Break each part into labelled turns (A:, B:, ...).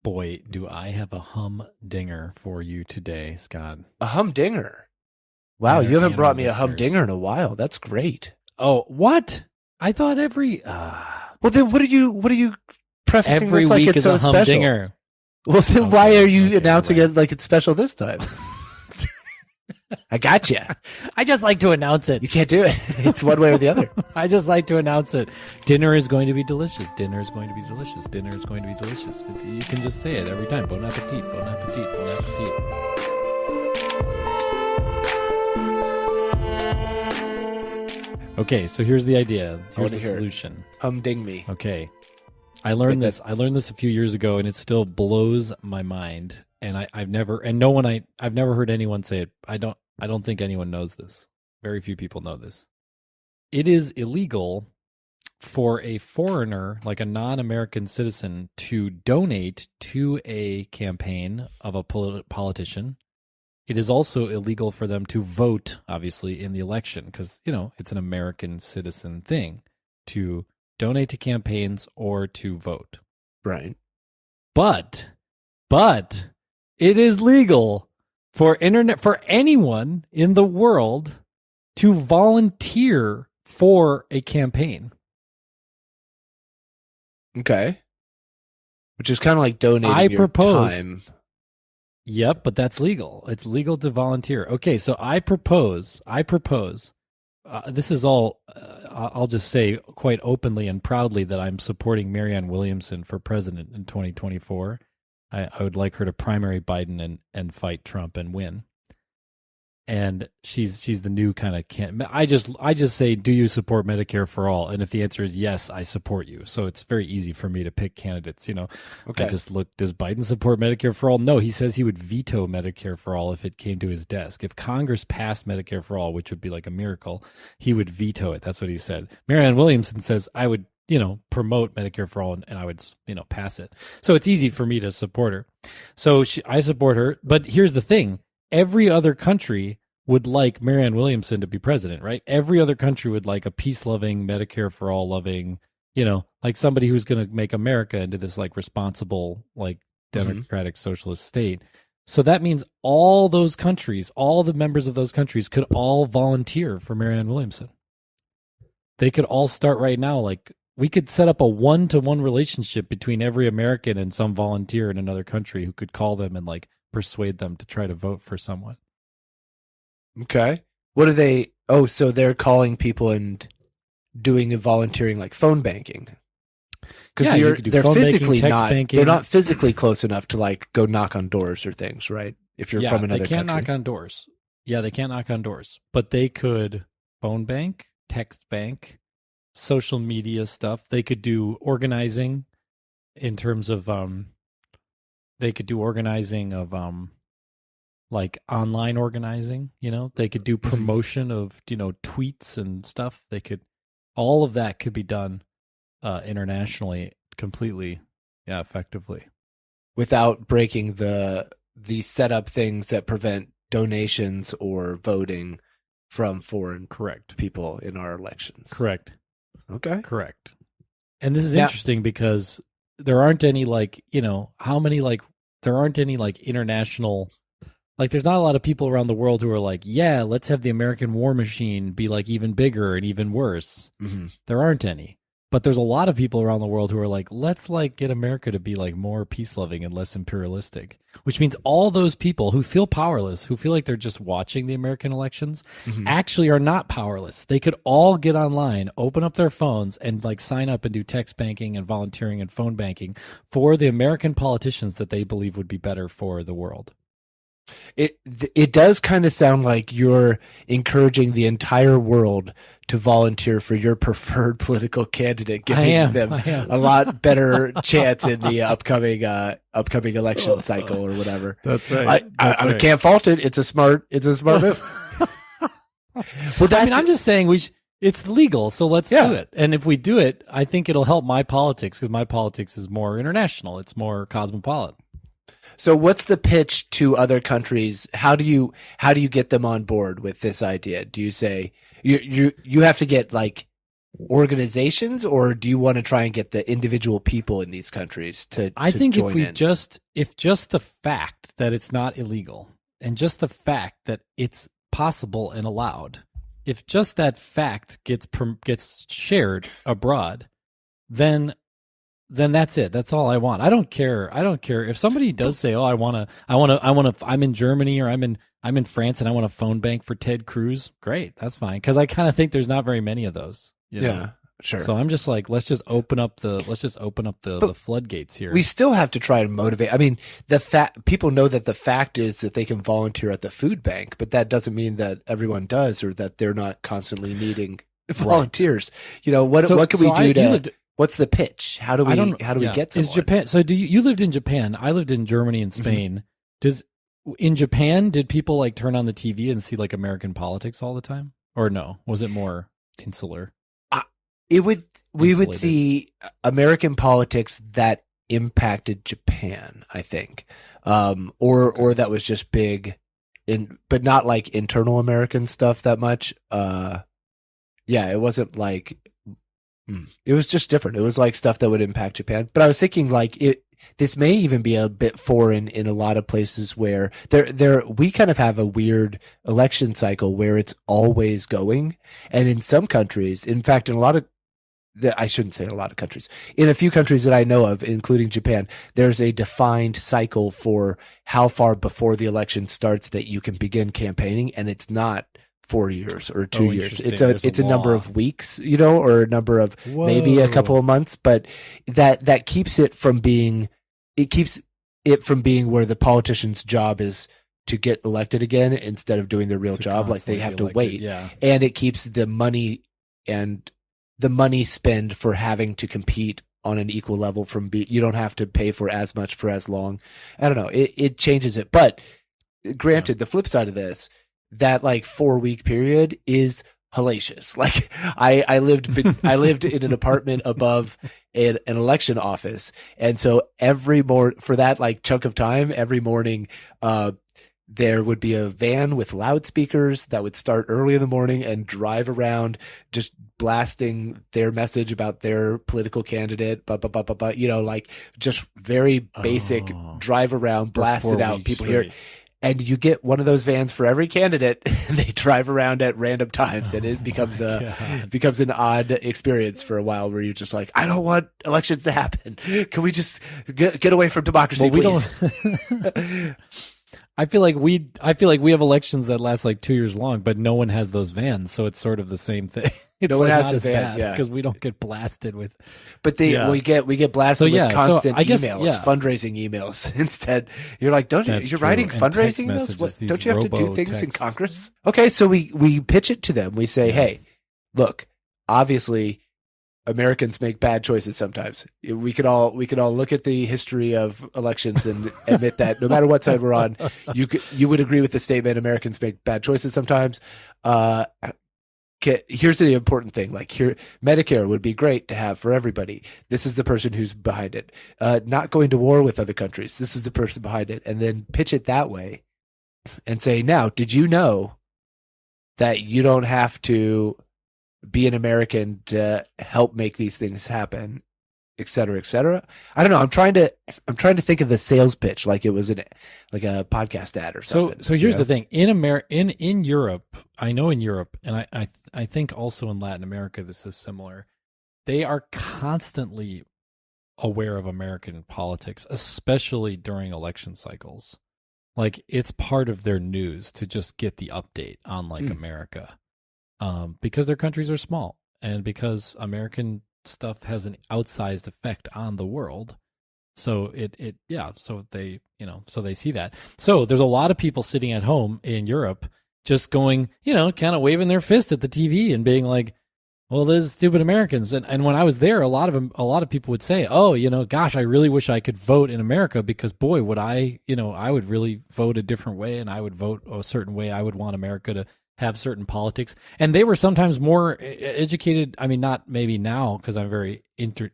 A: Boy, do I have a humdinger for you today, Scott.
B: A humdinger. Wow, you haven't
A: And our
B: brought me a
A: listeners.
B: humdinger in a while. That's great.
A: Oh, what? I thought every
B: Well, then what are you prefacing
A: every
B: this like
A: week
B: it's
A: is
B: so
A: a
B: special?
A: humdinger.
B: Well, then
A: Okay,
B: why are you
A: okay,
B: announcing
A: you're right.
B: it like it's special this time? I got you.
A: I just like to announce it.
B: You can't do it. It's one way or the other.
A: I just like to announce it. Dinner is going to be delicious. Dinner is going to be delicious. Dinner is going to be delicious. You can just say it every time. Bon appetit. Bon appetit. Bon appetit. Okay, so here's the idea. Here's the solution.
B: Humding me.
A: Okay. I learned this a few years ago, and it still blows my mind. And I've never heard anyone say it. I don't think anyone knows this. Very few people know this. It is illegal for a foreigner, like a non-American citizen, to donate to a campaign of a politician. It is also illegal for them to vote, obviously, in the election, because, it's an American citizen thing to donate to campaigns or to vote.
B: Right.
A: But it is legal for anyone in the world to volunteer for a campaign.
B: Okay. Which is kind of like donating your time.
A: Yep, but that's legal. It's legal to volunteer. Okay, so I propose, this is all, I'll just say quite openly and proudly that I'm supporting Marianne Williamson for president in 2024. I would like her to primary Biden and fight Trump and win. And she's the new kind of I just say, do you support Medicare for all? And if the answer is yes, I support you. So it's very easy for me to pick candidates.
B: Okay.
A: I just look. Does Biden support Medicare for all? No, he says he would veto Medicare for all if it came to his desk. If Congress passed Medicare for all, which would be like a miracle, he would veto it. That's what he said. Marianne Williamson says I would promote Medicare for all, and I would, pass it. So it's easy for me to support her. So I support her. But here's the thing. Every other country would like Marianne Williamson to be president, right? Every other country would like a peace-loving, Medicare for all loving, like somebody who's going to make America into this like responsible, like democratic socialist state. So that means all those countries, all the members of those countries could all volunteer for Marianne Williamson. They could all start right now, like, we could set up a one-to-one relationship between every American and some volunteer in another country who could call them and like persuade them to try to vote for someone.
B: Okay. What are they? Oh, so they're calling people and doing volunteering like phone banking. Because they're physically they're not physically close enough to like go knock on doors or things, right? If you're from another country.
A: They can't knock on doors. Yeah, they can't knock on doors. But they could phone bank, text bank, social media stuff. They could do organizing in terms of like online organizing, they could do promotion of, tweets and stuff. All of that could be done internationally completely, effectively.
B: Without breaking the setup things that prevent donations or voting from foreign people in our elections.
A: Correct.
B: Okay.
A: Correct. And this is interesting because there aren't any there aren't any international, there's not a lot of people around the world who are like, yeah, let's have the American war machine be like even bigger and even worse.
B: Mm-hmm.
A: There aren't any. But there's a lot of people around the world who are like, let's get America to be like more peace loving and less imperialistic, which means all those people who feel powerless, who feel like they're just watching the American elections, actually are not powerless. They could all get online, open up their phones and sign up and do text banking and volunteering and phone banking for the American politicians that they believe would be better for the world.
B: It does kind of sound like you're encouraging the entire world to volunteer for your preferred political candidate, giving them a lot better chance in the upcoming election cycle or whatever.
A: That's right.
B: I can't fault it. It's a smart move.
A: Well, I'm just saying it's legal, so let's do it. And if we do it, I think it'll help my politics because my politics is more international. It's more cosmopolitan.
B: So what's the pitch to other countries? How do you get them on board with this idea? Do you say you have to get organizations, or do you want to try and get the individual people in these countries to
A: I think
B: join in?
A: if just the fact that it's not illegal and just the fact that it's possible and allowed, if just that fact gets shared abroad, then that's it. That's all I want. I don't care if somebody does say, "Oh, I'm in Germany or I'm in France and I want a phone bank for Ted Cruz." Great, that's fine, because I kind of think there's not very many of those. You know?
B: Yeah, sure.
A: So I'm just like, let's just open up the floodgates here.
B: We still have to try and motivate. I mean, people know that the fact is that they can volunteer at the food bank, but that doesn't mean that everyone does, or that they're not constantly needing volunteers. Right. You know, what can we do what's the pitch? How do we get someone?
A: Is Japan? So you lived in Japan? I lived in Germany and Spain. In Japan, did people like turn on the TV and see like American politics all the time, or no? Was it more insular?
B: We would see American politics that impacted Japan, I think, or that was just big, but not like internal American stuff that much. It wasn't like it was just different. It was like stuff that would impact Japan. But I was thinking like this may even be a bit foreign in a lot of places where we kind of have a weird election cycle where it's always going, and in some countries, in fact, in a lot of I shouldn't say a lot of countries. In a few countries that I know of, including Japan, there's a defined cycle for how far before the election starts that you can begin campaigning, and it's not 4 years or 2 years. It's a number of weeks, or a number of maybe a couple of months, but that keeps it from being where the politician's job is to get elected again instead of doing their real job, like they have to wait.
A: Yeah.
B: And it keeps the money spend for having to compete on an equal level you don't have to pay for as much for as long. I don't know. It changes it. But granted, the flip side of this, that like 4-week period is hellacious. Like I lived in an apartment above an election office. And so for that like chunk of time, every morning, there would be a van with loudspeakers that would start early in the morning and drive around just blasting their message about their political candidate, like just very basic drive around, blast it out. People hear it. And you get one of those vans for every candidate, and they drive around at random times, and it becomes an odd experience for a while where you're just like, I don't want elections to happen. Can we just get away from democracy, please?
A: I feel like we have elections that last like 2 years long, but no one has those vans, so it's sort of the same thing. It's
B: no one has the vans,
A: because we don't get blasted with.
B: But we get blasted with constant emails, fundraising emails. Instead, you're like, you're writing fundraising emails? Don't you have to do things in Congress? Okay, so we pitch it to them. We say, hey, look, obviously, Americans make bad choices sometimes. We could all look at the history of elections and admit that no matter what side we're on, you would agree with the statement: Americans make bad choices sometimes. Here's the important thing: Medicare would be great to have for everybody. This is the person who's behind it. Not going to war with other countries. This is the person behind it, and then pitch it that way, and say, now, did you know that you don't have to be an American to help make these things happen, et cetera, et cetera. I don't know. I'm trying to think of the sales pitch like it was like a podcast ad or something.
A: So here's the thing. In Europe, I know in Europe, and I think also in Latin America this is similar. They are constantly aware of American politics, especially during election cycles. Like it's part of their news to just get the update on America. Because their countries are small and because American stuff has an outsized effect on the world. So so they see that. So there's a lot of people sitting at home in Europe just going, kind of waving their fist at the TV and being like, well, those stupid Americans. And when I was there, a lot of people would say, oh, gosh, I really wish I could vote in America because boy, would I would really vote a different way and I would vote a certain way. I would want America to have certain politics, and they were sometimes more educated. I mean, not maybe now because I'm very into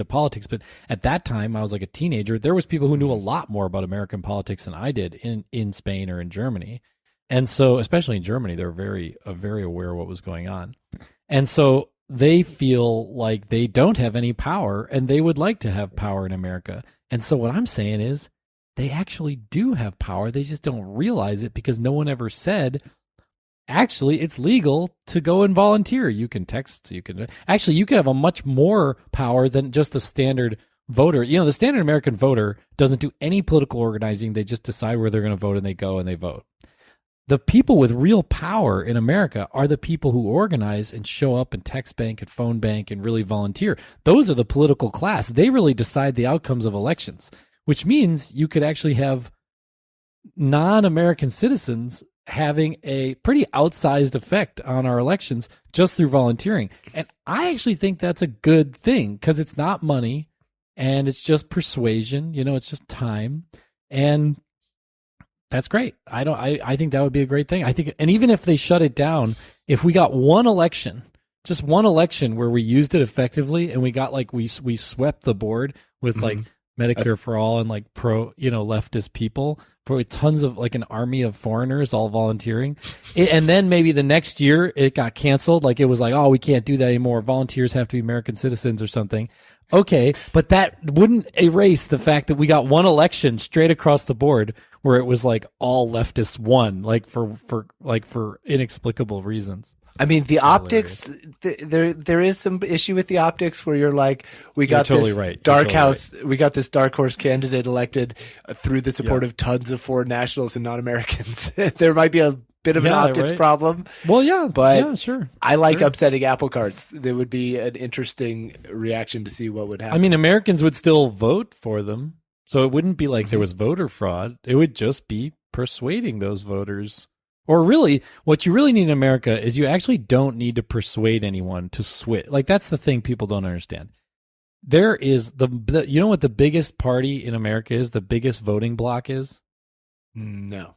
A: politics, but at that time I was like a teenager. There was people who knew a lot more about American politics than I did in Spain or in Germany, and so especially in Germany, they were very aware of what was going on. And so they feel like they don't have any power and they would like to have power in America. And so what I'm saying is they actually do have power. They just don't realize it because no one ever said, actually, it's legal to go and volunteer. You can text. You can have a much more power than just the standard voter. The standard American voter doesn't do any political organizing. They just decide where they're going to vote and they go and they vote. The people with real power in America are the people who organize and show up and text bank and phone bank and really volunteer. Those are the political class. They really decide the outcomes of elections, which means you could actually have non-American citizens having a pretty outsized effect on our elections just through volunteering. And I actually think that's a good thing because it's not money and it's just persuasion. It's just time. And that's great. I think that would be a great thing. I think, and even if they shut it down, if we got just one election where we used it effectively and we got we swept the board with Medicare for all and pro, leftist people for tons of an army of foreigners all volunteering. And then maybe the next year it got canceled. It was oh, we can't do that anymore. Volunteers have to be American citizens or something. Okay. But that wouldn't erase the fact that we got one election straight across the board where it was all leftists won, for inexplicable reasons.
B: I mean, the optics, there is some issue with the optics where you're we got this dark horse candidate elected through the support of tons of foreign nationals and non-Americans. There might be a bit of an optics problem.
A: Well, yeah,
B: but
A: sure.
B: I like upsetting apple carts. There would be an interesting reaction to see what would happen.
A: I mean, Americans would still vote for them. So it wouldn't be there was voter fraud. It would just be persuading those voters. Or really, what you really need in America is you actually don't need to persuade anyone to switch. That's the thing people don't understand. There is you know what the biggest party in America is? The biggest voting bloc is?
B: No.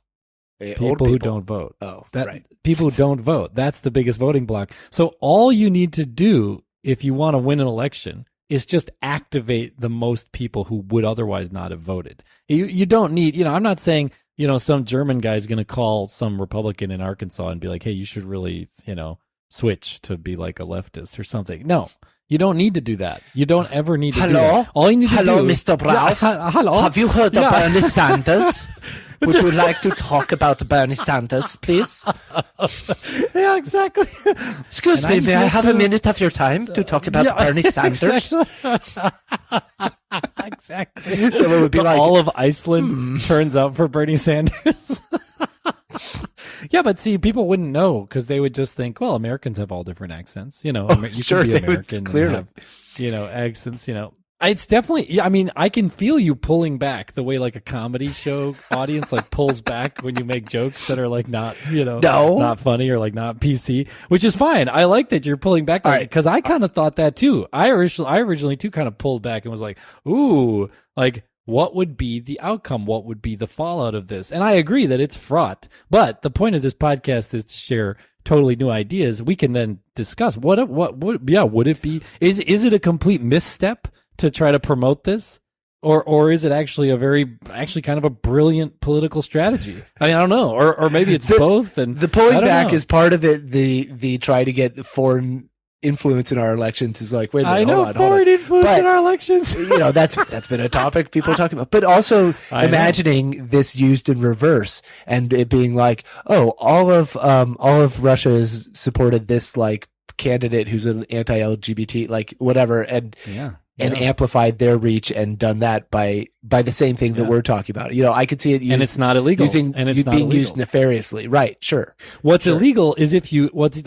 A: People who don't vote.
B: Oh, right.
A: People who don't vote. That's the biggest voting bloc. So all you need to do if you want to win an election is just activate the most people who would otherwise not have voted. You don't need, I'm not saying, some German guy is going to call some Republican in Arkansas and be like, hey, you should really, switch to be a leftist or something. No, you don't need to do that. You don't ever need to do that. All you need to do
B: Mr. Braus.
A: Hello.
B: Have you heard of Bernie Sanders? Would you like to talk about Bernie Sanders, please?
A: Yeah, exactly.
B: Excuse me, may I have a minute of your time to talk about Bernie Sanders?
A: Exactly. So it would be all of Iceland turns out for Bernie Sanders. Yeah, but see, people wouldn't know because they would just think, well, Americans have all different accents. You
B: sure,
A: can be American and have, accents, It's definitely, I can feel you pulling back the way a comedy show audience pulls back when you make jokes that are not, not funny or not PC, which is fine. I like that you're pulling back because I kind of thought that too. I originally too kind of pulled back and was ooh, what would be the outcome? What would be the fallout of this? And I agree that it's fraught, but the point of this podcast is to share totally new ideas. We can then discuss would it be, is it a complete misstep to try to promote this, or is it actually kind of a brilliant political strategy? I mean, I don't know, or maybe it's both. And
B: the pulling back is part of it. The try to get foreign influence in our elections is wait a minute, hold on.
A: Foreign influence in our elections.
B: That's been a topic people talk about, but also imagining this used in reverse and it being all of Russia has supported this candidate who's an anti-LGBT whatever and amplified their reach and done that by the same thing that we're talking about. I could see it used,
A: and it's not illegal,
B: being used nefariously. Right? Sure.
A: What's illegal is if you colluded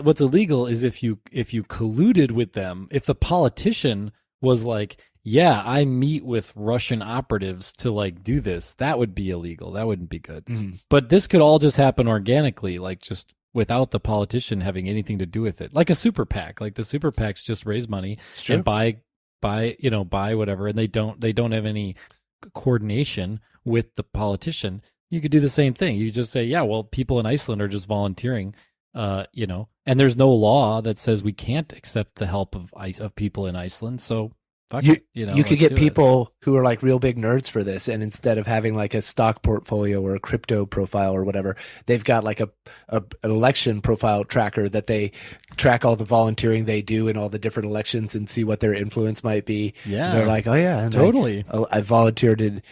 A: with them. If the politician was I meet with Russian operatives to do this, that would be illegal. That wouldn't be good. Mm-hmm. But this could all just happen organically, just without the politician having anything to do with it, like a super PAC. The super PACs just raise money and buy whatever, and they don't have any coordination with the politician. You could do the same thing. You just say, people in Iceland are just volunteering, and there's no law that says we can't accept the help of people in Iceland. So Fuck it,
B: you could get people who are like real big nerds for this, and instead of having like a stock portfolio or a crypto profile or whatever, they've got like an election profile tracker that they track all the volunteering they do in all the different elections and see what their influence might be.
A: Yeah,
B: and they're like, oh yeah, and
A: totally.
B: I volunteered in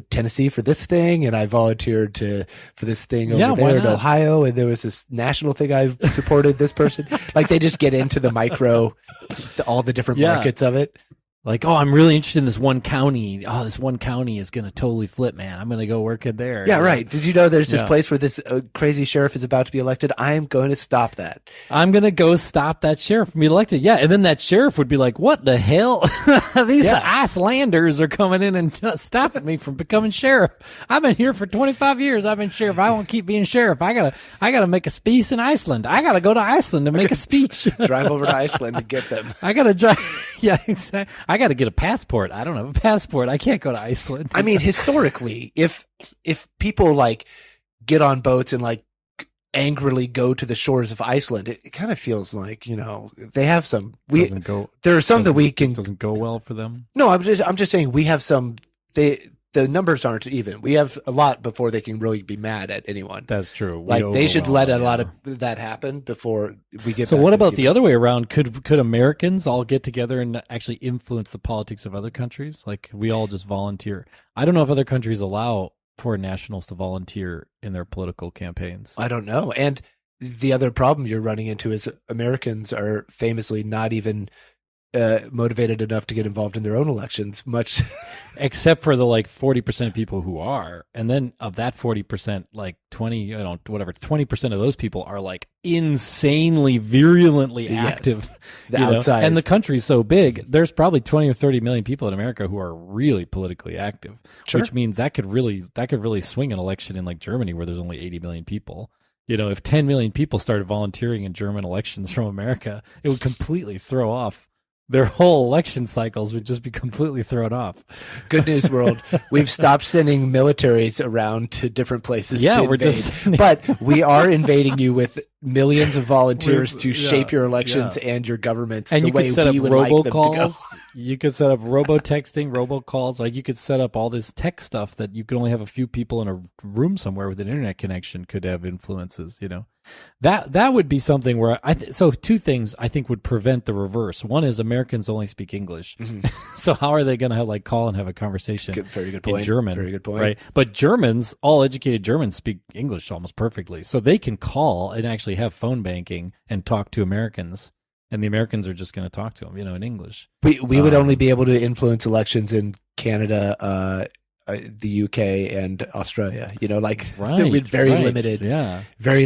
B: Tennessee for this thing, and I volunteered for this thing over there in Ohio, and there was this national thing I supported this person. Like they just get into the micro, all the different markets of it.
A: Like, oh, I'm really interested in this one county. Oh, this one county is going to totally flip, man. I'm going to go work in there.
B: Yeah, right. Did you know there's this place where this crazy sheriff is about to be elected? I am going to stop that.
A: I'm going to go stop that sheriff from being elected. Yeah, and then that sheriff would be like, what the hell? These Icelanders are coming in and stopping me from becoming sheriff. I've been here for 25 years. I've been sheriff. I won't keep being sheriff. I gotta make a speech in Iceland. I got to go to Iceland to make a speech.
B: Drive over to Iceland to get them.
A: I got to drive. Yeah, exactly. I got to get a passport. I don't have a passport. I can't go to Iceland.
B: I mean, historically, if people like get on boats and like angrily go to the shores of Iceland, it kind of feels like, they have some. There are some that we can.
A: Doesn't go well for them.
B: No, I'm just saying we have some. The numbers aren't even. We have a lot before they can really be mad at anyone.
A: That's true.
B: Like they should let a lot of that happen before we get.
A: So what about the other way around? Could Americans all get together and actually influence the politics of other countries? Like we all just volunteer. I don't know if other countries allow foreign nationals to volunteer in their political campaigns.
B: I don't know. And the other problem you're running into is Americans are famously not even motivated enough to get involved in their own elections, much
A: except for the 40% of people who are, and then of that 40%, 20% of those people are like insanely virulently active.
B: Outside,
A: and the country's so big, there's probably 20 or 30 million people in America who are really politically active, which means that could really swing an election in like Germany where there's only 80 million people. If 10 million people started volunteering in German elections from America, it would completely throw off. Their whole election cycles would just be completely thrown off.
B: Good news, world. We've stopped sending militaries around to different places to invade. But we are invading you with millions of volunteers to shape your elections and your governments
A: and
B: the way we would like them to go.
A: You could set up robo-texting, robocalls. Like you could set up all this tech stuff that you could only have a few people in a room somewhere with an internet connection could have influences, That would be something where so two things I think would prevent the reverse. One is Americans only speak English. Mm-hmm. So how are they going to call and have a conversation
B: very good point.
A: In German?
B: Very good point.
A: Right? But Germans, all educated Germans speak English almost perfectly. So they can call and actually have phone banking and talk to Americans. And the Americans are just going to talk to them, in English.
B: We would only be able to influence elections in Canada, the UK and Australia, with very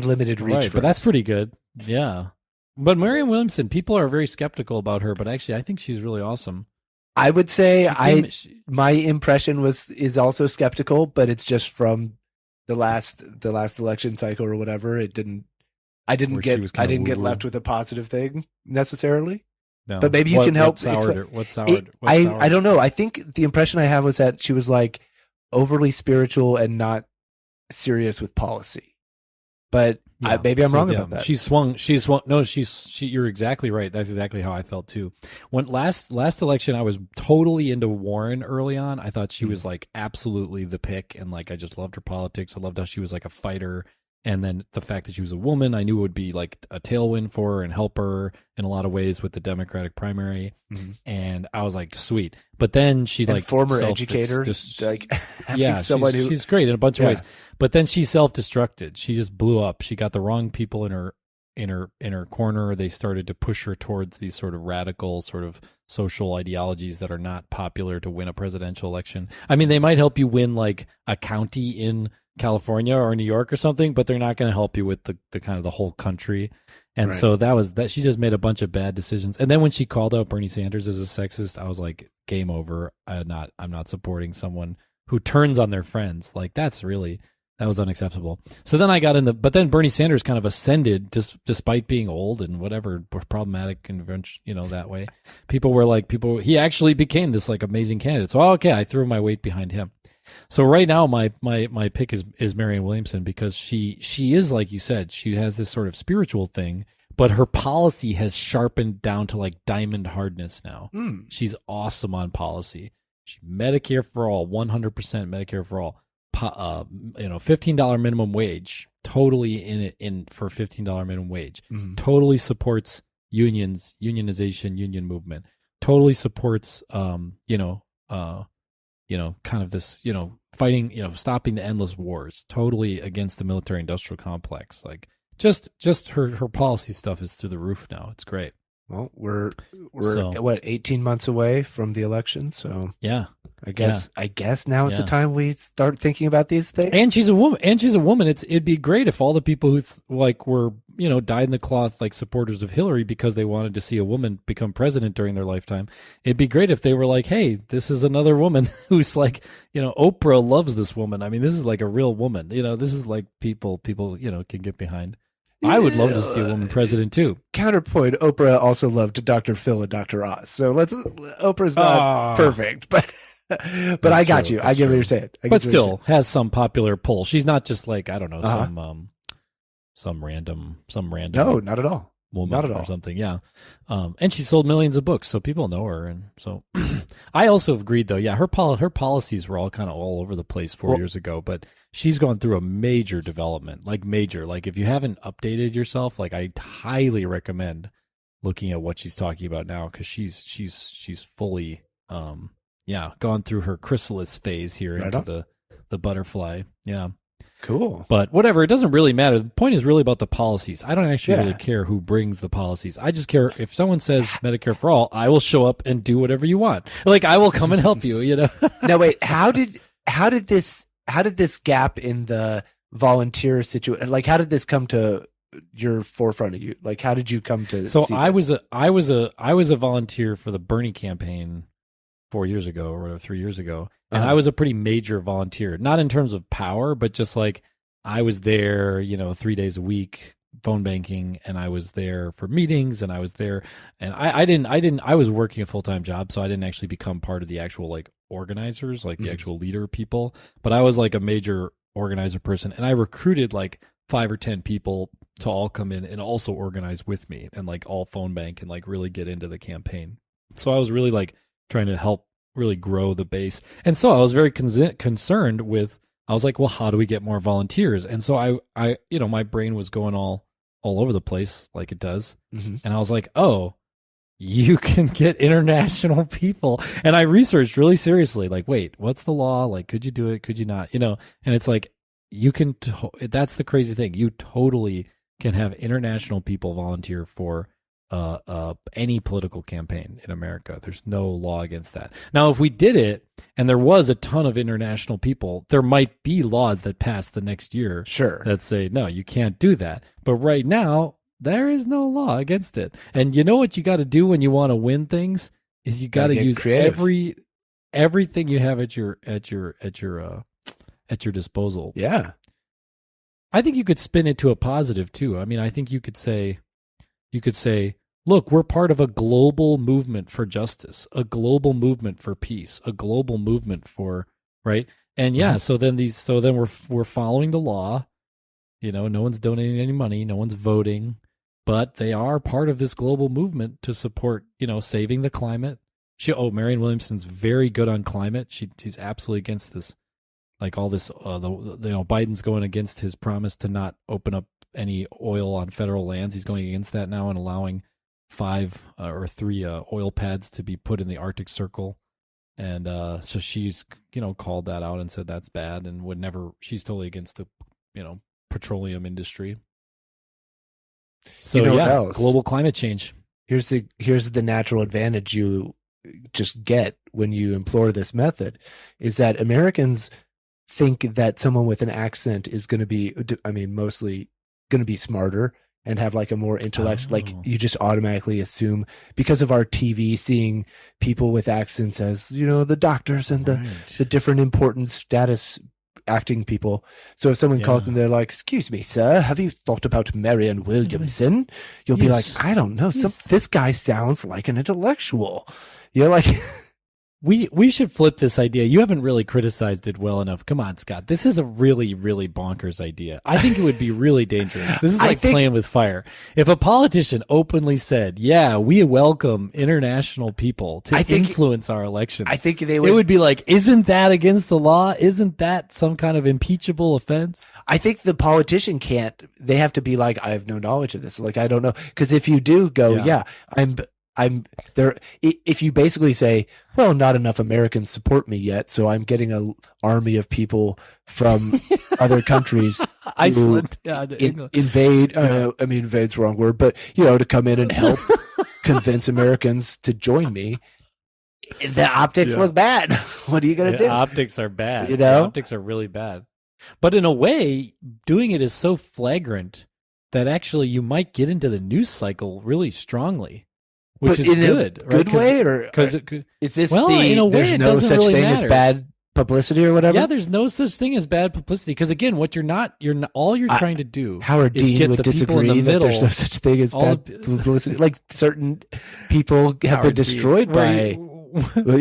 B: limited reach.
A: But that's pretty good. Yeah. But Marianne Williamson, people are very skeptical about her, but actually I think she's really awesome.
B: I would say my impression is also skeptical, but it's just from the last election cycle or whatever. I didn't get left with a positive thing necessarily.
A: No.
B: But maybe you can help.
A: What's soured? I
B: don't know. I think the impression I have was that she was like overly spiritual and not serious with policy. But maybe I'm wrong about that.
A: She swung. No, you're exactly right. That's exactly how I felt too. When last election, I was totally into Warren early on. I thought she was like absolutely the pick, and like I just loved her politics. I loved how she was like a fighter. And then the fact that she was a woman, I knew would be like a tailwind for her and help her in a lot of ways with the Democratic primary. Mm-hmm. And I was like, sweet. But then she
B: former educator, she's
A: great in a bunch of ways. But then she self-destructed. She just blew up. She got the wrong people in her corner. They started to push her towards these sort of radical sort of social ideologies that are not popular to win a presidential election. I mean, they might help you win like a county in California or New York or something, but they're not going to help you with the kind of the whole country. And so that was that. She just made a bunch of bad decisions. And then when she called out Bernie Sanders as a sexist, I was like, game over. I'm not supporting someone who turns on their friends. Like that was unacceptable. So then I got but then Bernie Sanders kind of ascended despite being old and whatever problematic convention, that way. He actually became this like amazing candidate. So, I threw my weight behind him. So right now my pick is Marianne Williamson because she is, like you said, she has this sort of spiritual thing, but her policy has sharpened down to like diamond hardness now. She's awesome on policy. Medicare for all, 100% Medicare for all. $15 minimum wage, totally in for $15 minimum wage. Totally supports unions, unionization, union movement. Totally supports kind of this, fighting, stopping the endless wars. Totally against the military industrial complex. Like just her policy stuff is through the roof now. It's great.
B: Well, we're 18 months away from the election, so
A: yeah.
B: I guess now is the time we start thinking about these things.
A: And she's a woman. It'd be great if all the people who were dyed in the cloth like supporters of Hillary because they wanted to see a woman become president during their lifetime. It'd be great if they were like, hey, this is another woman who's like, Oprah loves this woman. I mean, this is like a real woman. This is like people can get behind. I would love to see a woman president too.
B: Counterpoint: Oprah also loved Dr. Phil and Dr. Oz. So Oprah's not perfect, but I got you. I get what you're saying.
A: But still has some popular pull. She's not just like, I don't know, some random.
B: No, not at all.
A: Woman
B: not at all.
A: Or something. Yeah. And she sold millions of books, so people know her. And so I also agreed though. Yeah. Her policies were all kind of all over the place 4 years ago, but she's gone through a major development, like if you haven't updated yourself, like I highly recommend looking at what she's talking about now. Cause she's fully, gone through her chrysalis phase here into the butterfly. Yeah.
B: Cool.
A: But whatever, it doesn't really matter. The point is really about the policies. I don't actually really care who brings the policies. I just care if someone says Medicare for all, I will show up and do whatever you want. Like I will come and help you,
B: Now wait, how did this gap in the volunteer situation, like how did this come to your forefront of you? Like how did you come to
A: I was a volunteer for the Bernie campaign 4 years ago or 3 years ago. And I was a pretty major volunteer, not in terms of power, but just like I was there, 3 days a week, phone banking, and I was there for meetings, and I was there, and I was working a full-time job, so I didn't actually become part of the actual like organizers, like the actual leader people, but I was like a major organizer person, and I recruited like 5 or 10 people to all come in and also organize with me and like all phone bank and like really get into the campaign. So I was really like trying to help really grow the base. And so I was very concerned with, I was like, well, how do we get more volunteers? And so I my brain was going all over the place like it does. And I was like, oh, you can get international people. And I researched really seriously, like, wait, what's the law? Like, could you do it? Could you not? And it's like, you can, that's the crazy thing. You totally can have international people volunteer for any political campaign in America. There's no law against that. Now, if we did it and there was a ton of international people, there might be laws that pass the next year that say, no, you can't do that. But right now, there is no law against it. And you know what you got to do when you want to win things is you got to use everything you have at your disposal.
B: Yeah.
A: I think you could spin it to a positive too. I mean, I think you could say, look, we're part of a global movement for justice, a global movement for peace, a global movement for, right? And so then we're following the law. No one's donating any money, no one's voting, but they are part of this global movement to support, saving the climate. Marianne Williamson's very good on climate. She's absolutely against this, like all this, Biden's going against his promise to not open up any oil on federal lands. He's going against that now and allowing 5 or 3 oil pads to be put in the Arctic Circle. And so she's, called that out and said that's bad and would never, she's totally against the, petroleum industry. So global climate change.
B: Here's the natural advantage you just get when you employ this method is that Americans think that someone with an accent is going to be, mostly going to be smarter and have like a more intellectual, like you just automatically assume because of our TV seeing people with accents as, the doctors and the different important status acting people. So if someone calls them, they're like, excuse me, sir, have you thought about Marianne Williamson? You'll be like, I don't know. This guy sounds like an intellectual. You're like,
A: We should flip this idea. You haven't really criticized it well enough. Come on, Scott. This is a really, really bonkers idea. I think it would be really dangerous. This is like playing with fire. If a politician openly said, yeah, we welcome international people to influence our elections, I think it would be like, isn't that against the law? Isn't that some kind of impeachable offense?
B: I think the politician can't. They have to be like, I have no knowledge of this. Like, I don't know. Because if you do go, I'm there. If you basically say, well, not enough Americans support me yet, so I'm getting an army of people from other countries,
A: Iceland,
B: invade. I mean, invade's the wrong word, but to come in and help convince Americans to join me. The optics look bad. What are you gonna do?
A: Optics are bad. The optics are really bad. But in a way, doing it is so flagrant that actually you might get into the news cycle really strongly. Which is good,
B: good way, or is this in a way, there's no such thing as bad publicity or whatever?
A: Yeah, there's no such thing as bad publicity because again, what you're trying to do.
B: Howard Dean would disagree that there's no such thing as bad publicity. Like certain people have been destroyed by.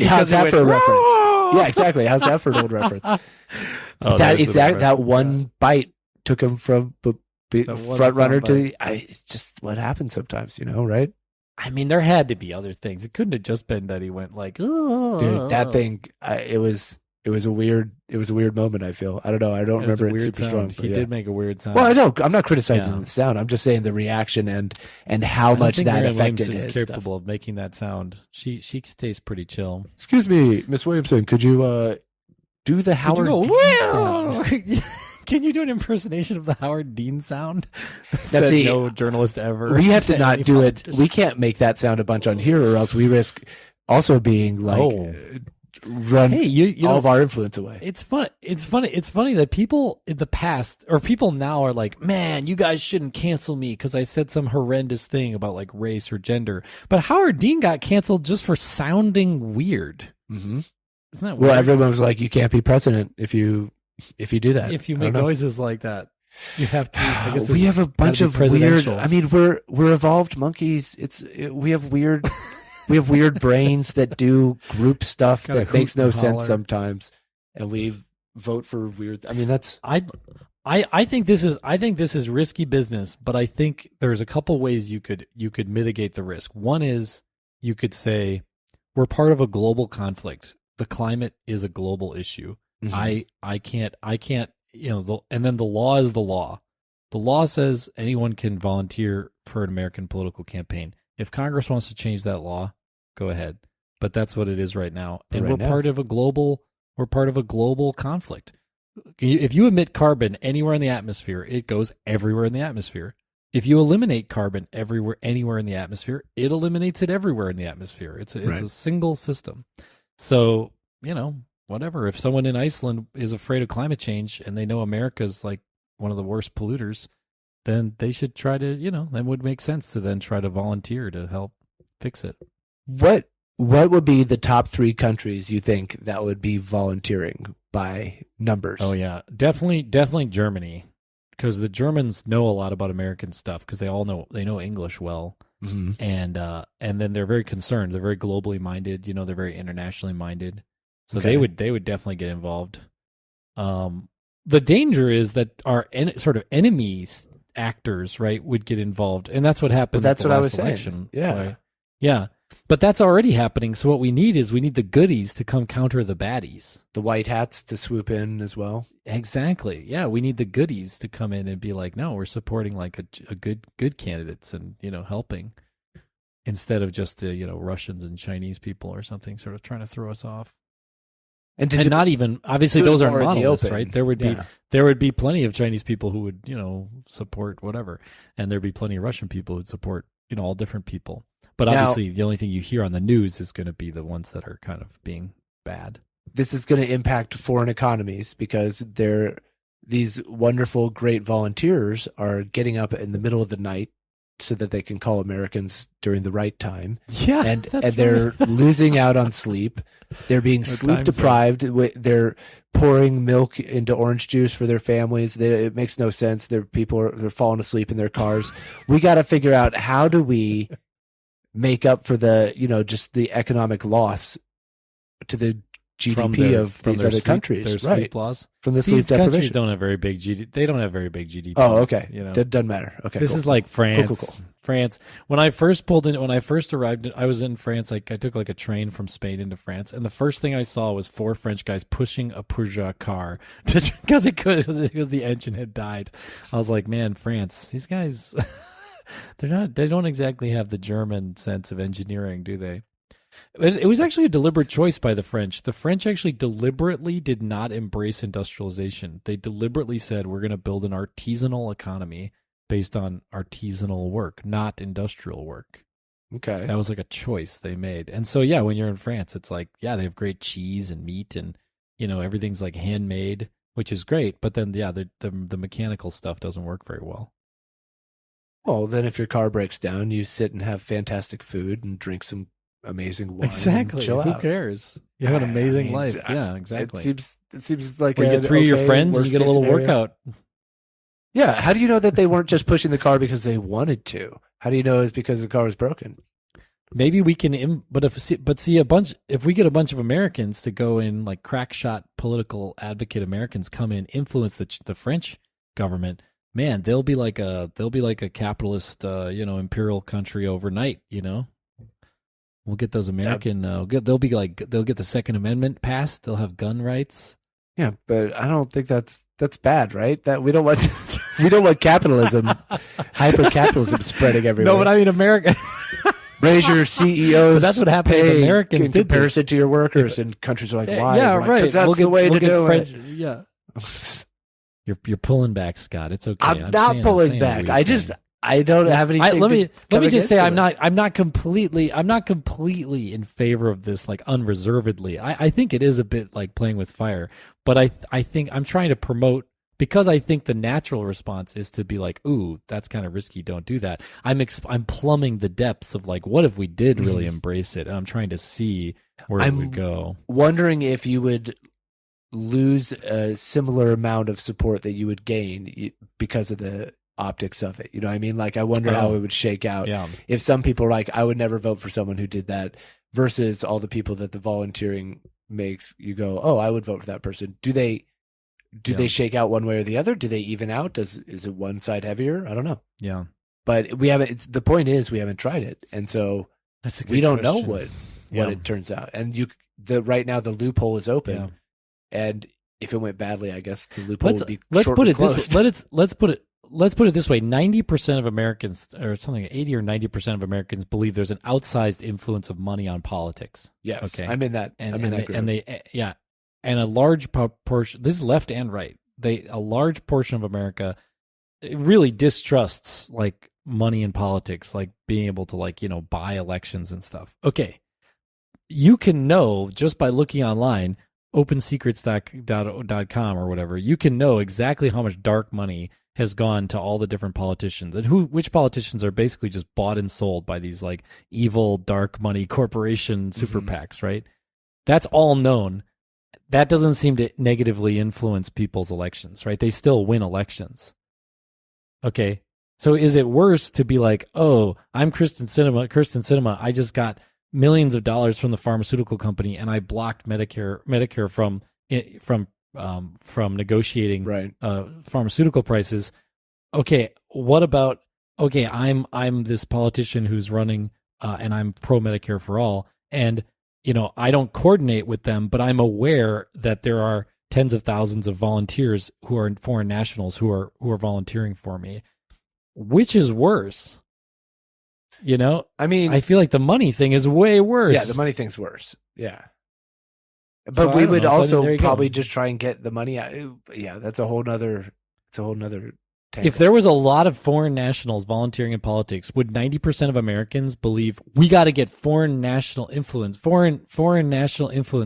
B: How's that for a reference? Yeah, exactly. How's that for an old reference? That one bite took him from front runner to. It's just what happens sometimes, right?
A: I mean, there had to be other things. It couldn't have just been that he went like, oh.
B: Dude, that thing. It was a weird moment. I feel. I don't know. I don't remember it super strong.
A: He did make a weird sound.
B: Well, I don't. I'm not criticizing the sound. I'm just saying the reaction and how much that affected his
A: is capable of making that sound. She stays pretty chill.
B: Excuse me, Miss Williamson. Could you do the Howard?
A: Can you do an impersonation of the Howard Dean sound?
B: No
A: journalist ever.
B: We have to not do it. We can't make that sound a bunch on here, or else we risk also being like run all of our influence away.
A: It's funny. It's funny that people in the past or people now are like, man, you guys shouldn't cancel me because I said some horrendous thing about like race or gender. But Howard Dean got canceled just for sounding weird.
B: Mm-hmm.
A: Isn't that weird?
B: Well, everyone was like, you can't be president if you do that.
A: If you make noises like that, you have to. I guess
B: we have a bunch of weird. I mean, we're evolved monkeys. We have weird brains that do group stuff that makes no sense sometimes, and we vote for weird. I mean, that's.
A: I think this is risky business, but I think there's a couple ways you could mitigate the risk. One is you could say we're part of a global conflict. The climate is a global issue. Mm-hmm. I can't, and then the law is the law. The law says anyone can volunteer for an American political campaign. If Congress wants to change that law, go ahead. But that's what it is right now. And we're part of a global conflict. If you emit carbon anywhere in the atmosphere, it goes everywhere in the atmosphere. If you eliminate carbon anywhere in the atmosphere, it eliminates it everywhere in the atmosphere. It's a single system. So, whatever. If someone in Iceland is afraid of climate change and they know America's like one of the worst polluters, then they should try to, that would make sense to then try to volunteer to help fix it.
B: What would be the top 3 countries you think that would be volunteering by numbers?
A: Oh yeah, definitely Germany, because the Germans know a lot about American stuff because they know English well.
B: Mm-hmm.
A: And then they're very concerned. They're very globally minded. They're very internationally minded. So they would definitely get involved. The danger is that our sort of enemies actors, right, would get involved, and that's what happened.
B: Well, that's what I was
A: election,
B: saying. Yeah,
A: right? Yeah. But that's already happening. So what we need is the goodies to come counter the baddies.
B: The white hats to swoop in as well.
A: Exactly. Yeah, we need the goodies to come in and be like, no, we're supporting like a good candidates and helping instead of just the Russians and Chinese people or something sort of trying to throw us off. And not even obviously those aren't monoliths, right? There would be plenty of Chinese people who would support whatever, and there'd be plenty of Russian people who'd support all different people. But obviously, the only thing you hear on the news is going to be the ones that are kind of being bad.
B: This is going to impact foreign economies because these wonderful, great volunteers are getting up in the middle of the night so that they can call Americans during the right time.
A: Yeah,
B: and they're losing out on sleep. They're being sleep deprived. They're pouring milk into orange juice for their families. It makes no sense. They're falling asleep in their cars. We got to figure out how do we make up for the just the economic loss to the GDP of these other countries,
A: their
B: right?
A: sleep laws.
B: From the sleep
A: These
B: deprivation.
A: countries don't have very big GDP. They don't have very big GDP.
B: Oh, okay.
A: You know,
B: that doesn't matter. Okay,
A: this
B: cool.
A: is like France.
B: Cool.
A: France. When I first arrived, I was in France. Like I took like a train from Spain into France, and the first thing I saw was 4 French guys pushing a Peugeot car because the engine had died. I was like, man, France. These guys, they don't exactly have the German sense of engineering, do they? It was actually a deliberate choice by the French. The French actually deliberately did not embrace industrialization. They deliberately said, we're going to build an artisanal economy based on artisanal work, not industrial work.
B: Okay.
A: That was like a choice they made. And so, yeah, when you're in France, it's like, yeah, they have great cheese and meat and, you know, everything's like handmade, which is great. But then, yeah, the mechanical stuff doesn't work very well.
B: Well, then if your car breaks down, you sit and have fantastic food and drink some amazing wine.
A: Exactly.
B: And chill
A: Who
B: out.
A: cares? You have an amazing life. Yeah, exactly.
B: It seems like
A: you get 3 of your friends and you get a little workout.
B: Yeah. How do you know that they weren't just pushing the car because they wanted to? How do you know it's because the car was broken?
A: Maybe we can, if we get a bunch of Americans to go in, like crack shot political advocate Americans come in, influence the French government, man, they'll be like a capitalist, imperial country overnight. You know, we'll get those American. They'll get the Second Amendment passed. They'll have gun rights.
B: Yeah, but I don't think that's bad, right? That we don't want capitalism, hyper capitalism spreading everywhere.
A: No, but I mean America.
B: Raise your CEOs.
A: But that's what happened if Americans
B: in
A: did
B: comparison to your workers, and countries are like, why?
A: Yeah,
B: like,
A: right.
B: Because that's the way to do it.
A: Yeah. You're pulling back, Scott. It's okay.
B: I'm not pulling back. I don't have anything.
A: Let me just say I'm not completely in favor of this like unreservedly. I think it is a bit like playing with fire, but I think I'm trying to promote, because I think the natural response is to be like, ooh, that's kind of risky, don't do that. I'm plumbing the depths of like, what if we did really embrace it? And I'm trying to see where it would go.
B: Wondering if you would lose a similar amount of support that you would gain because of the optics of it. You know what I mean? Like, I wonder how it would shake out.
A: Yeah.
B: If some people are like, I would never vote for someone who did that, versus all the people that the volunteering makes you go, oh, I would vote for that person. Do they shake out one way or the other? Do they even out? Is it one side heavier? I don't know.
A: Yeah.
B: But we haven't, the point is we haven't tried it. And so we don't know what it turns out. And right now the loophole is open. Yeah. And if it went badly, I guess the loophole would be shortly closed.
A: Let's put it this way. 90% of Americans, or something, 80 or 90% of Americans believe there's an outsized influence of money on politics.
B: Yes.
A: Okay.
B: I'm in that group.
A: And a large portion, this is left and right, a large portion of America really distrusts like money in politics, like being able to like, buy elections and stuff. Okay. You can know just by looking online, opensecrets.com or whatever, you can know exactly how much dark money has gone to all the different politicians, and which politicians are basically just bought and sold by these like evil dark money corporation super PACs, right? That's all known. That doesn't seem to negatively influence people's elections, right? They still win elections. Okay. So is it worse to be like, oh, I'm Kristen Sinema. I just got millions of dollars from the pharmaceutical company and I blocked Medicare from negotiating pharmaceutical prices. Okay. What about, okay, I'm this politician who's running and I'm pro Medicare for all. And I don't coordinate with them, but I'm aware that there are tens of thousands of volunteers who are foreign nationals who are volunteering for me. Which is worse? I mean, I feel like the money thing is way worse.
B: Yeah, the money thing's worse. Yeah. But so we would also probably just try and get the money out. Yeah, that's a whole nother tangle.
A: If there was a lot of foreign nationals volunteering in politics, would 90% of Americans believe we got to get foreign national influence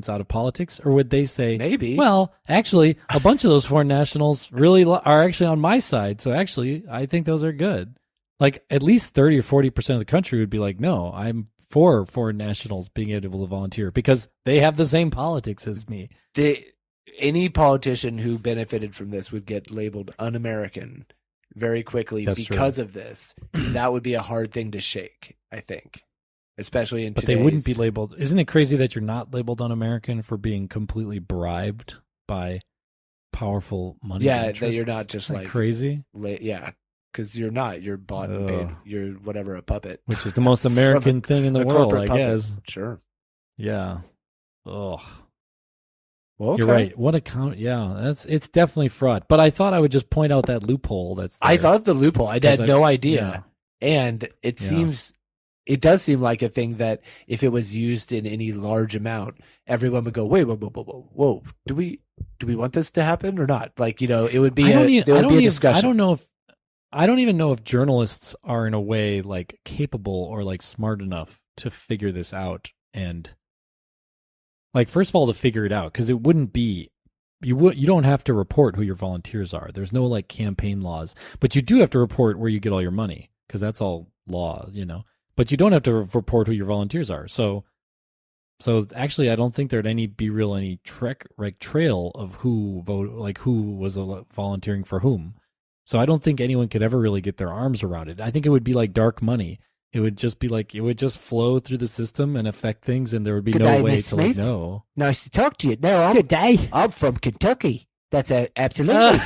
A: out of politics? Or would they say,
B: maybe,
A: well, actually, a bunch of those foreign nationals really are actually on my side. So actually, I think those are good. Like at least 30 or 40% of the country would be like, no, I'm for foreign nationals being able to volunteer because they have the same politics as me.
B: Any politician who benefited from this would get labeled un-American very quickly. That's because true. Of this. That would be a hard thing to shake, I think. especially in
A: but
B: today's...
A: they wouldn't be labeled. Isn't it crazy that you're not labeled un-American for being completely bribed by powerful money interests?
B: That you're not just like
A: crazy.
B: Because you're not. You're bought and paid. You're whatever, a puppet.
A: Which is the most American thing in the world, I guess.
B: Sure.
A: Yeah. Ugh.
B: Well, okay.
A: You're right. What account? Yeah, it's definitely fraud. But I thought I would just point out that loophole. I
B: thought the loophole. I had no idea, and it does seem like a thing that if it was used in any large amount, everyone would go, wait, whoa, do we want this to happen or not? Like, it would be a discussion.
A: I don't even know if journalists are in a way like capable or like smart enough to figure this out. And like, first of all, to figure it out, because it wouldn't be, you don't have to report who your volunteers are. There's no like campaign laws, but you do have to report where you get all your money, because that's all law, but you don't have to report who your volunteers are. So actually, I don't think there'd any trail of who was volunteering for whom. So I don't think anyone could ever really get their arms around it. I think it would be like dark money. It would just be like, it would just flow through the system and affect things, and there would be no way to like know.
B: Nice to talk to you. No, good day. I'm from Kentucky. That's absolutely.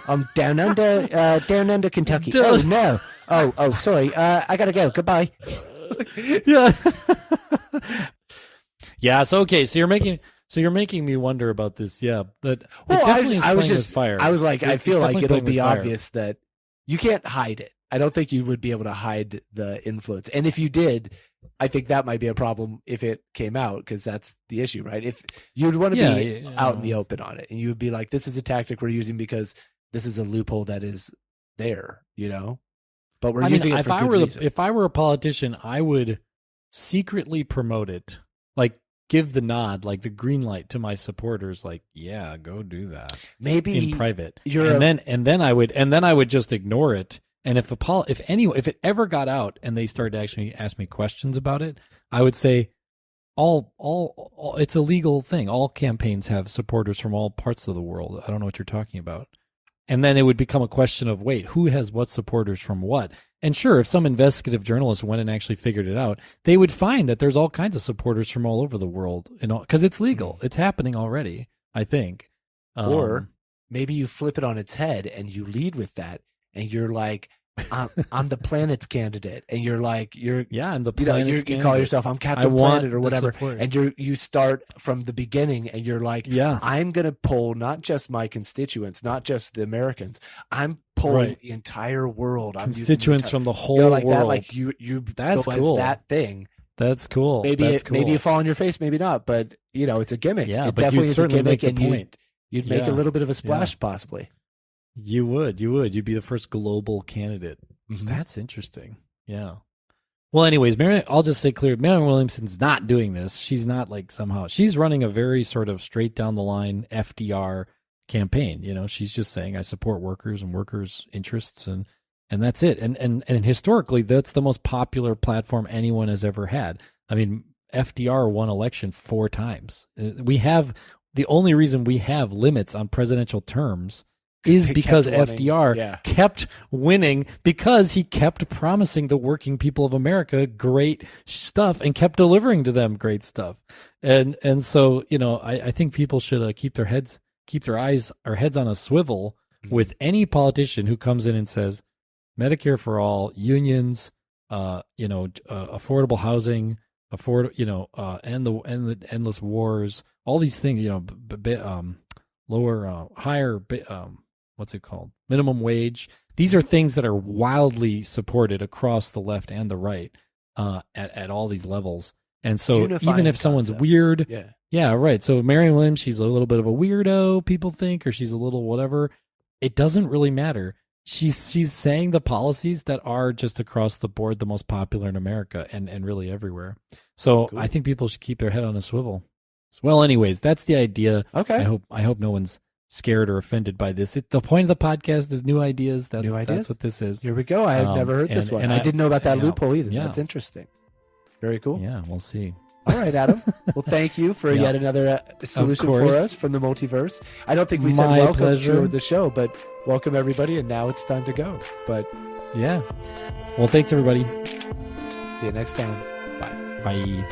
B: I'm down under Kentucky. Oh no. Oh, sorry. I gotta go. Goodbye.
A: Yeah. Yeah. So okay. So you're making me wonder about this. Yeah. But I was just fire.
B: I was like, I feel like it'll be obvious that you can't hide it. I don't think you would be able to hide the influence. And if you did, I think that might be a problem if it came out, because that's the issue, right? If you'd want to be out in the open on it, and you would be like, this is a tactic we're using because this is a loophole that is there, but we're using it for good reason.
A: If I were a politician, I would secretly promote it, like give the nod, like the green light to my supporters, like, yeah, go do that.
B: Maybe
A: in private. And then I would just ignore it. And if it ever got out and they started to actually ask me questions about it, I would say all it's a legal thing. All campaigns have supporters from all parts of the world. I don't know what you're talking about. And then it would become a question of, wait, who has what supporters from what? And sure, if some investigative journalist went and actually figured it out, they would find that there's all kinds of supporters from all over the world, because it's legal. It's happening already, I think.
B: Or maybe you flip it on its head and you lead with that. And you're like, I'm the planet's candidate, and you're like, you call yourself, I'm Captain Planet or whatever, and you start from the beginning, and you're like, I'm gonna poll not just my constituents, not just the Americans, I'm polling the entire world.
A: Constituents from the whole world.
B: That, like you that's cool. That thing.
A: That's cool.
B: Maybe you fall on your face, maybe not, but it's a gimmick.
A: Yeah,
B: it
A: but
B: definitely
A: you'd certainly make the point.
B: You'd make a little bit of a splash, possibly.
A: You would. You'd be the first global candidate.
B: Mm-hmm.
A: That's interesting. Yeah. Well, anyways, I'll just say clear, Marianne Williamson's not doing this. She's not like somehow. She's running a very sort of straight down the line FDR campaign. She's just saying, I support workers and workers' interests, and that's it. And historically, that's the most popular platform anyone has ever had. I mean, FDR won election 4 times. The only reason we have limits on presidential terms is because FDR kept winning, because he kept promising the working people of America great stuff and kept delivering to them great stuff. And so, I think people should keep their heads on a swivel with any politician who comes in and says Medicare for all, unions, affordable housing, end the endless wars, all these things, higher, what's it called? Minimum wage. These are things that are wildly supported across the left and the right, at all these levels. And so even if someone's weird, right. So Marianne Williams, she's a little bit of a weirdo, people think, or she's a little whatever. It doesn't really matter. She's saying the policies that are just across the board the most popular in America and really everywhere. So cool. I think people should keep their head on a swivel. Well, anyways, that's the idea.
B: Okay.
A: I hope no one's scared or offended by this. The point of the podcast is new ideas. That's what this is.
B: Here we go. I have never heard this one. And I didn't know about that loophole either. Yeah. That's interesting. Very cool.
A: Yeah, we'll see.
B: All right, Adam. Well, thank you for yet another solution for us from the multiverse. I don't think we said welcome to the show, but welcome everybody, and now it's time to go. But
A: yeah. Well, thanks everybody.
B: See you next time. Bye.
A: Bye.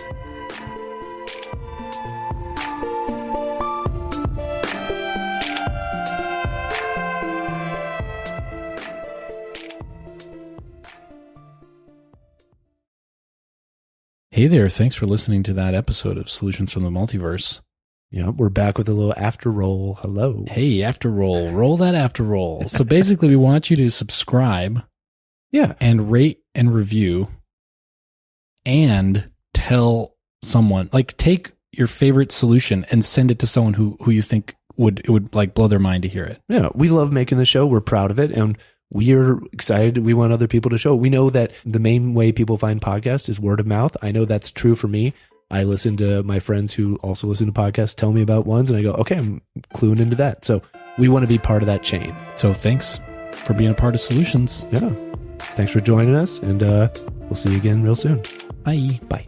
A: Hey there, thanks for listening to that episode of Solutions from the Multiverse.
B: Yeah, we're back with a little after roll. Hello.
A: Hey, after roll. Roll that after roll. So basically, we want you to subscribe.
B: Yeah.
A: And rate and review. And tell someone, like, take your favorite solution and send it to someone who you think it would like blow their mind to hear it.
B: Yeah, we love making the show. We're proud of it. And we're excited. We want other people to show. We know that the main way people find podcasts is word of mouth. I know that's true for me. I listen to my friends who also listen to podcasts tell me about ones, and I go, okay, I'm cluing into that. So we want to be part of that chain.
A: So thanks for being a part of Solutions.
B: Yeah. Thanks for joining us, and we'll see you again real soon.
A: Bye.
B: Bye.